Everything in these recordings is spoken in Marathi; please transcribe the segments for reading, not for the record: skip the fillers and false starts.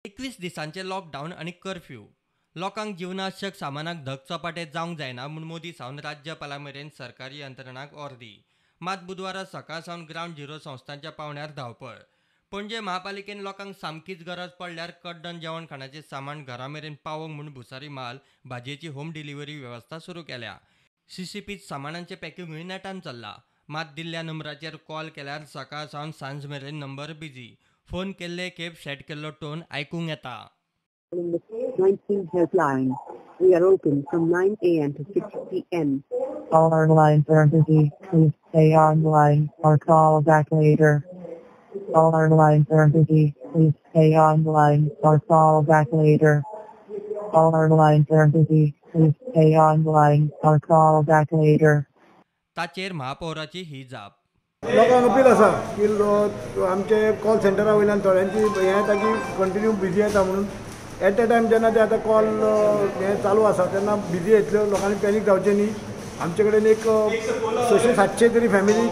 21 दिसांचे लॉकडाऊन आणि कर्फ्यू लोकांक जीवनावश्यक सामानाक धगचपाटे जावंक जायना म्हूण मोदी सावन राज्यपाला मेरेन सरकारी यंत्रणांक ऑर्दी. मात बुधवारा सकाळ सावन ग्रावंड झिरो संस्थांच्या पावंड्यार धांवपळ. पणजे महापालिकेन लोकांक सामकीच गरज पडल्यार कड्डण जेवण खाणाचें सामान घरा मेरेन पावोवंक म्हूण भुसारी माल भाजयेची होम डिलिव्हरी वेवस्था सुरू केल्या. सीसीपीत सामानांचें पॅकिंगूय नेटान चल्लां. मात दिल्ल्या नंबराचेर कॉल केल्यार सकाळ सावन सांज मेरेन नंबर बिझी. फोन केल्ले खेप सेट केल्लो टोन आयकूंक येता. 19 helpline. We are open from 9 a.m. to 6 p.m. All our lines are busy. Please stay on the line or call back later. All our lines are busy. Please stay on the line or call back later. All our lines are busy. Please stay on the line or call back later. ताचेर महापौराची ही जाप. लोकांक अपील आसा की आमचे कॉल सेंटरा वयल्यान थोड्यांची हें येता की कंटिन्यू बिजी येता म्हणून एट अ टायम जेन्ना ते आतां कॉल हें चालू आसा तेन्ना बिजी येतल्यो. लोकांनी पॅनीक जावचें न्ही. आमचे कडेन एक 600-700 तरी फॅमिलीक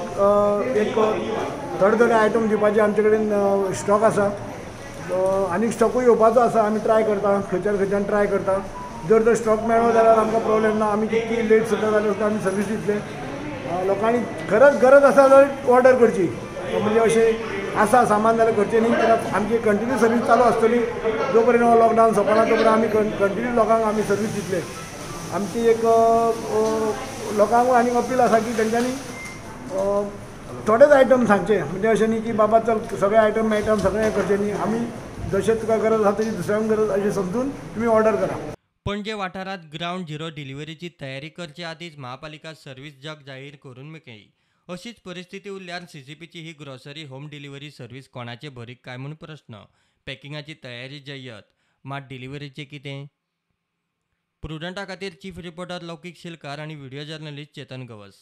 एक थोडे आयटम दिवपाचे आमचे कडेन स्टॉक आसा. आनीक स्टॉकूय येवपाचो आसा. आमी ट्राय करता खंयच्यान ट्राय करता. जर स्टॉक मेळ्ळो जाल्यार आमकां प्रॉब्लेम ना. आमी कितकी लेट सुद्दां जाल्यार सुद्दां आमी सर्वीस दितले. लोकांनी गरज आसा जाल्यार ऑर्डर करची. म्हणजे अशें आसा सामान जाल्यार करचें न्ही. कित्याक आमची कंटिन्यू सर्वीस चालू आसतली. जो पर्यंत हो लॉकडावन सोंपना तो पर्यंत आमी कंटिन्यू लोकांक आमी सर्वीस दितले. आमची एक लोकांक आनीक अपील आसा की तेंच्यांनी थोडेच आयटम सांगचे. म्हणजे अशें न्ही की बाबा चल सगळे आयटम मेळटा सगळें हें करचें न्ही. आमी जशें तुका गरज आसा तशी दुसऱ्यांक गरज अशें समजून तुमी ऑर्डर करा. पणजे वाठारात ग्रावंड झिरो डिलिव्हरीची तयारी करचे आदींच महापालिका सर्व्हिस जग जाहीर करून मेकळी. अशीच परिस्थिती उरल्यार सीसीपीची ही ग्रॉसरी होम डिलिव्हरी सर्व्हिस कोणाचे भरीक काय म्हूण प्रस्न. पॅकिंगाची तयारी जय्यत. मात डिलिव्हरीचें कितें? प्रुडंटा खातीर चीफ रिपोर्टर लौकीक शिलकार आनी व्हिडिओ जर्नलिस्ट चेतन गवस.